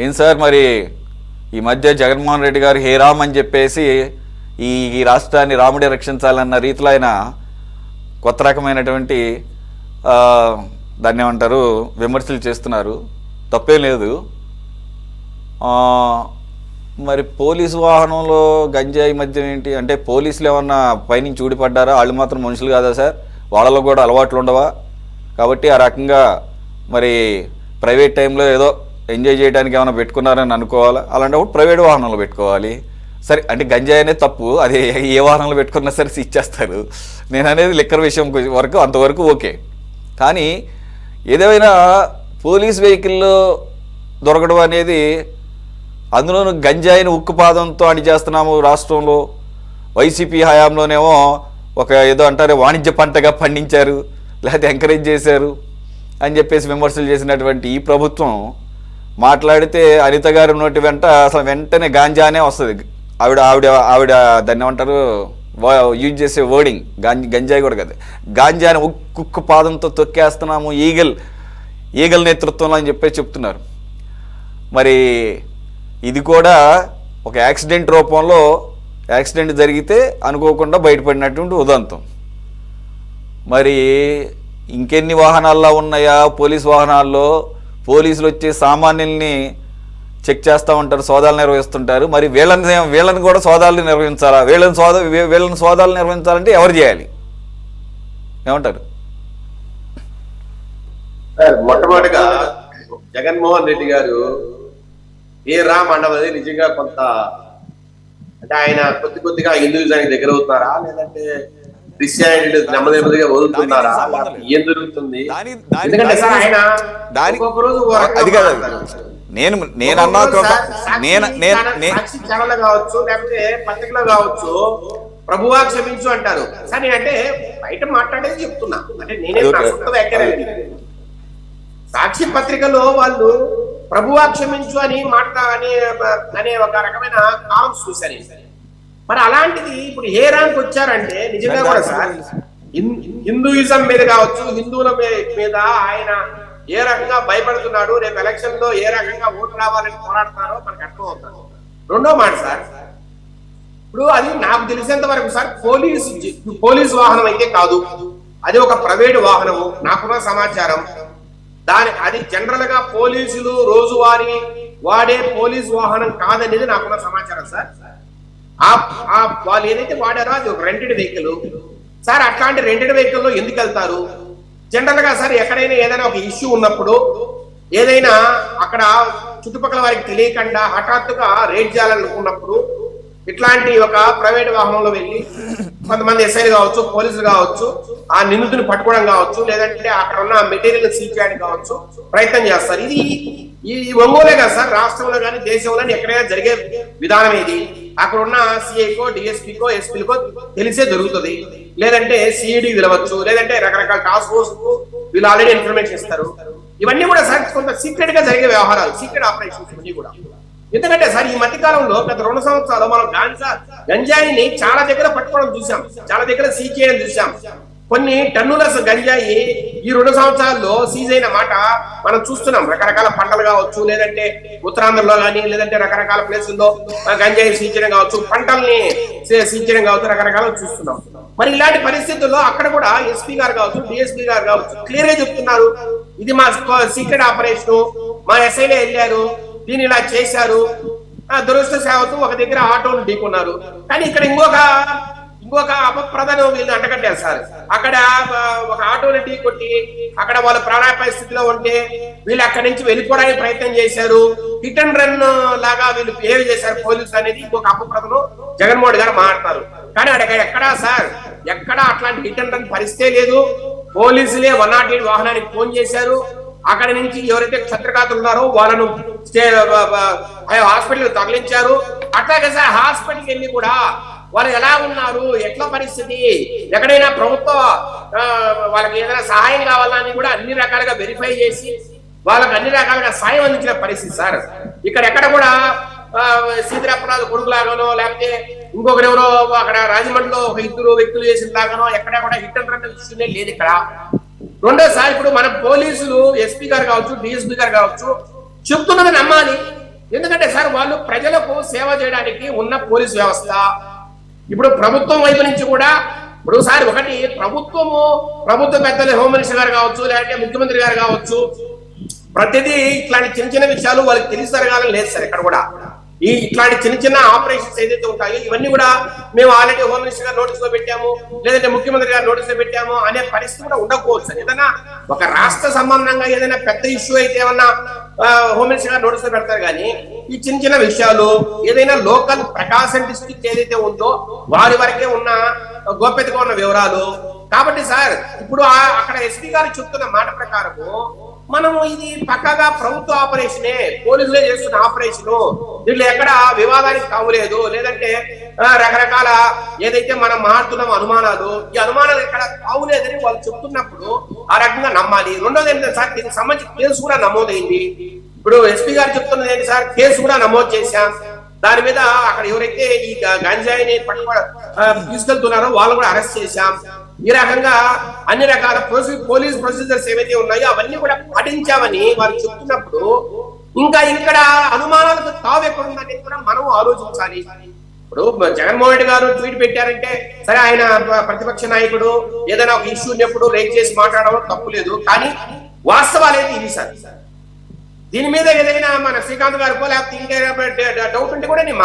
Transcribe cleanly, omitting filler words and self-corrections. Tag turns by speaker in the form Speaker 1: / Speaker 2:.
Speaker 1: ఏం సార్ మరి ఈ మధ్య జగన్మోహన్ రెడ్డి గారు హే రామ్ అని చెప్పేసి ఈ రాష్ట్రాన్ని రాముడే రక్షించాలన్న రీతిలో ఆయన కొత్త రకమైనటువంటి దాన్ని ఏమంటారు విమర్శలు చేస్తున్నారు. తప్పేం లేదు. మరి పోలీసు వాహనంలో గంజాయి మద్యం ఏంటి అంటే పోలీసులు ఏమన్నా పైనుంచి ఊడిపడ్డారా? వాళ్ళు మాత్రం మనుషులు కాదా సార్? వాళ్ళలో కూడా అలవాట్లు ఉండవా? కాబట్టి ఆ రకంగా మరి ప్రైవేట్ టైంలో ఏదో ఎంజాయ్ చేయడానికి ఏమైనా పెట్టుకున్నారని అనుకోవాలా? అలాంటప్పుడు ప్రైవేట్ వాహనంలో పెట్టుకోవాలి. సరే అంటే గంజాయి అనేది తప్పు, అది ఏ వాహనంలో పెట్టుకున్నా సరే ఇచ్చేస్తారు. నేను అనేది లిక్కర్ విషయం వరకు అంతవరకు ఓకే. కానీ ఏదేమైనా పోలీస్ వెహికల్లో దొరకడం అనేది, అందులోనూ గంజాయిని ఉక్కుపాదంతో అణిచేస్తున్నాము రాష్ట్రంలో. వైసీపీ హయాంలోనేమో ఒక ఏదో అంటారే వాణిజ్య పంటగా పండించారు, లేకపోతే ఎంకరేజ్ చేశారు అని చెప్పేసి విమర్శలు చేసినటువంటి ఈ ప్రభుత్వం మాట్లాడితే అనిత గారి నోటి వెంట అసలు వెంటనే గాంజానే వస్తుంది. ఆవిడ ఆవిడ ఆవిడ దాన్ని ఏమంటారు యూజ్ చేసే వర్డింగ్ గంజాయి కూడా కదా, గాంజాని ఉక్కు పాదంతో తొక్కేస్తున్నాము ఈగల్ నేతృత్వంలో అని చెప్పేసి చెప్తున్నారు. మరి ఇది కూడా ఒక యాక్సిడెంట్ రూపంలో యాక్సిడెంట్ జరిగితే అనుకోకుండా బయటపడినటువంటి ఉదంతం. మరి ఇంకెన్ని వాహనాల్లో ఉన్నాయా? పోలీస్ వాహనాల్లో పోలీసులు వచ్చి సామాన్యుల్ని చెక్ చేస్తూ ఉంటారు, సోదాలు నిర్వహిస్తుంటారు. మరి వీళ్ళని కూడా సోదాలు నిర్వహించాలా? వీళ్ళని సోదాలు నిర్వహించాలంటే ఎవరు చేయాలి? ఏమంటారు?
Speaker 2: మొట్టమొదటిగా జగన్మోహన్ రెడ్డి గారు ఏ రామ్ అన్నది నిజంగా కొంత అంటే ఆయన కొద్దిగా హిందూయిజానికి దగ్గర అవుతున్నారా, లేదంటే క్రిస్టియానిటీ నెమ్మదిగా వదులుతున్నారా, ఏం జరుగుతుంది? ఎందుకంటే సార్ ఆయన ఒక్కొక్క రోజు సాక్షి ఛానల్ కావచ్చు, లేకపోతే పత్రికలో కావచ్చు, ప్రభువా క్షమించు అంటారు. సార్ నేనంటే బయట మాట్లాడేది చెప్తున్నా, అంటే నేనే నా సొంత వ్యాఖ్యానం. సాక్షి పత్రికలో వాళ్ళు ప్రభువా క్షమించు అని అనే ఒక రకమైన కామెంట్స్ చూశాను. మరి అలాంటిది ఇప్పుడు ఏ ర్యాంక్ వచ్చారంటే నిజంగా కూడా సార్ హిందూయిజం మీద కావచ్చు, హిందువుల మీద ఆయన ఏ రకంగా భయపడుతున్నాడు, రేపు ఎలక్షన్ లో ఏ రకంగా ఓటు రావాలని పోరాడుతున్నారో మనకు అర్థం అవుతారు. రెండో మాట సార్, ఇప్పుడు అది నాకు తెలిసేంత వరకు సార్ పోలీసు వాహనం అయితే కాదు, అది ఒక ప్రైవేటు వాహనము. నాకున్న సమాచారం అది జనరల్ గా పోలీసులు రోజువారీ వాడే పోలీసు వాహనం కాదనేది నాకున్న సమాచారం సార్. వాళ్ళు ఏదైతే వాడారో అది ఒక రెంటెడ్ వెహికల్ సార్. అట్లాంటి రెంటెడ్ వెహికల్లో ఎందుకు వెళ్తారు? జనరల్ గా సార్ ఎక్కడైనా ఏదైనా ఒక ఇష్యూ ఉన్నప్పుడు, ఏదైనా అక్కడ చుట్టుపక్కల వారికి తెలియకుండా హఠాత్తుగా రేడ్ చేయాలనుకున్నప్పుడు ఇట్లాంటి ఒక ప్రైవేట్ వాహనంలో వెళ్ళి కొంతమంది ఎస్ఐలు కావచ్చు, పోలీసులు కావచ్చు, ఆ నిందితుని పట్టుకోవడం కావచ్చు, లేదంటే అక్కడ ఉన్న మెటీరియల్ సీజ్ చేయడం కావచ్చు ప్రయత్నం చేస్తారు. ఇది ఈ ఒంగోలే కదా సార్, రాష్ట్రంలో కానీ దేశంలో ఎక్కడైనా జరిగే విధానం ఇది. అక్కడ ఉన్న సిఐకో, డిఎస్పీకో, ఎస్పీకో తెలిసే జరుగుతుంది, లేదంటే సిఐడి పిలవచ్చు, లేదంటే రకరకాల టాస్క్ ఫోర్స్ వీళ్ళు ఆల్రెడీ ఇన్ఫర్మేషన్ ఇస్తారు. ఇవన్నీ కూడా సార్ కొంత సీక్రెట్ గా జరిగే వ్యవహారాలు, సీక్రెట్ ఆపరేషన్స్ ఇవన్నీ కూడా. ఎందుకంటే సార్ ఈ మధ్య కాలంలో గత 2 సంవత్సరాలు మనం గంజాయిని చాలా దగ్గర పట్టుకోవడం చూసాం, చాలా దగ్గర సీజ్ చేయడం చూసాం. కొన్ని టన్నుల గంజాయి ఈ 2 సంవత్సరాల్లో సీజ్ అయిన మాట మనం చూస్తున్నాం. రకరకాల పంటలు కావచ్చు, లేదంటే ఉత్తరాంధ్రలో కానీ, లేదంటే రకరకాల ప్లేసుల్లో గంజాయి సీజ్ చేయడం కావచ్చు, పంటల్ని సీజ్ చేయడం కావచ్చు, రకరకాల చూస్తున్నాం. మరి ఇలాంటి పరిస్థితుల్లో అక్కడ కూడా ఎస్పీ గారు కావచ్చు, డిఎస్పీ గారు కావచ్చు క్లియర్ గా చెప్తున్నారు, ఇది మా సీక్రెట్ ఆపరేషన్, మా ఎస్ఐలే వెళ్ళారు, దీన్ని ఇలా చేశారు. దురదృష్టవశాత్తు ఒక దగ్గర ఆటోలు ఢీకున్నారు. కానీ ఇక్కడ ఇంకొక అపప్రదను వీళ్ళు అంటగట్టారు సార్. అక్కడ ఒక ఆటోని ఢీ కొట్టి అక్కడ వాళ్ళు ప్రాణాపాయ స్థితిలో ఉంటే వీళ్ళు అక్కడి నుంచి వెళ్ళిపోవడానికి ప్రయత్నం చేశారు. హిట్ అండ్ రన్ లాగా వీళ్ళు బిహేవ్ చేశారు పోలీసులు అనేది ఇంకొక అపప్రదను జగన్మోహన్ గారు మాట్లాడతారు. కానీ అక్కడ ఎక్కడా సార్ ఎక్కడా అట్లాంటి హిట్ అండ్ రన్ పరిస్థితే లేదు. పోలీసులే 108 వాహనానికి ఫోన్ చేశారు. అక్కడ నుంచి ఎవరైతే క్షత్రఘాతులు ఉన్నారో వాళ్ళను హాస్పిటల్ తరలించారు. అట్లాగే సార్ హాస్పిటల్కి వెళ్ళి కూడా వాళ్ళు ఎలా ఉన్నారు, ఎట్లా పరిస్థితి, ఎక్కడైనా ప్రభుత్వ వాళ్ళకి ఏదైనా సహాయం కావాలని కూడా అన్ని రకాలుగా వెరిఫై చేసి వాళ్ళకి అన్ని రకాలుగా సాయం అందించిన పరిస్థితి సార్. ఇక్కడ ఎక్కడ కూడా సీదిరప్పరాజు కొడుకులాగానో, లేకపోతే ఇంకొకరెవరో అక్కడ రాజమండ్రిలో ఒక 2 వ్యక్తులు చేసిన లాగానో ఎక్కడ కూడా హిట్ అండ్ రన్ ఇష్యూనే లేదు ఇక్కడ. రెండోసారి ఇప్పుడు మన పోలీసులు ఎస్పీ గారు కావచ్చు, డిఎస్పీ గారు కావచ్చు చెప్తున్నది నమ్మాలి. ఎందుకంటే సార్ వాళ్ళు ప్రజలకు సేవ చేయడానికి ఉన్న పోలీస్ వ్యవస్థ. ఇప్పుడు ప్రభుత్వం వైపు నుంచి కూడా ఇప్పుడు సార్ ఒకటి ప్రభుత్వ పెద్దలు హోమ్ మినిస్టర్ గారు కావచ్చు, లేదంటే ముఖ్యమంత్రి గారు కావచ్చు, ప్రతిదీ ఇట్లాంటి చిన్న చిన్న విషయాలు వాళ్ళకి తెలిసి జరగాలని లేదు సార్. ఇక్కడ కూడా ఇట్లాంటి చిన్న చిన్న ఆపరేషన్స్ ఏదైతే ఉంటాయో ఇవన్నీ కూడా మేము ఆల్రెడీ హోమ్ మినిస్టర్ గారు నోటీస్ లో పెట్టాము, లేదంటే ముఖ్యమంత్రి గారు నోటీస్ లో పెట్టాము అనే పరిస్థితి కూడా ఉండకపోవచ్చు సార్. ఏదైనా ఒక రాష్ట్ర సంబంధంగా ఏదైనా పెద్ద ఇష్యూ అయితే ఏమన్నా హోమ్ మినిస్టర్ గారు నోటీస్ లో పెడతారు. కానీ ఈ చిన్న చిన్న విషయాలు ఏదైనా లోకల్ ప్రకాశం డిస్ట్రిక్ట్ ఏదైతే ఉందో వారి వరకే ఉన్న గోప్యతగా ఉన్న వివరాలు. కాబట్టి సార్ ఇప్పుడు అక్కడ ఎస్పీ గారు చెప్తున్న మాట ప్రకారము మనము ఇది పక్కగా ప్రభుత్వ ఆపరేషనే, పోలీసులే చేస్తున్న ఆపరేషను, దీంట్లో ఎక్కడ వివాదానికి తావులేదు, లేదంటే రకరకాల ఏదైతే మనం మాట్లాడుతున్నాం అనుమానాలు, ఈ అనుమానాలు ఎక్కడ తావులేదని వాళ్ళు చెప్తున్నప్పుడు ఆ రకంగా నమ్మాలి. రెండోది ఏంటంటే సార్ దీనికి సంబంధించి కేసు కూడా నమోదైంది. ఇప్పుడు ఎస్పీ గారు చెప్తున్నది ఏంటి సార్, కేసు కూడా నమోదు చేశాం. దాని మీద అక్కడ ఎవరైతే ఈ గంజాయిని తీసుకెళ్తున్నారో వాళ్ళు కూడా అరెస్ట్ చేశాం. ఈ రకంగా అన్ని రకాల పోలీస్ ప్రొసీజర్స్ ఏవైతే ఉన్నాయో అవన్నీ కూడా పాటించామని వారు చెప్తున్నప్పుడు ఇంకా ఇక్కడ అనుమానాలకు తావు ఎక్కడ ఉందని కూడా మనం ఆలోచించాలి. ఇప్పుడు జగన్మోహన్ రెడ్డి గారు ట్వీట్ పెట్టారంటే సరే, ఆయన ప్రతిపక్ష నాయకుడు, ఏదైనా ఒక ఇష్యూ ఉన్నప్పుడు రేజ్ చేసి మాట్లాడడం తప్పు లేదు. కానీ వాస్తవాలు ఏంటి ఇది సార్, దీని మీద ఏదైనా మన శ్రీకాంత్ గారికో లేకపోతే ఇంకేదైనా డౌట్ ఉంటే కూడా నేను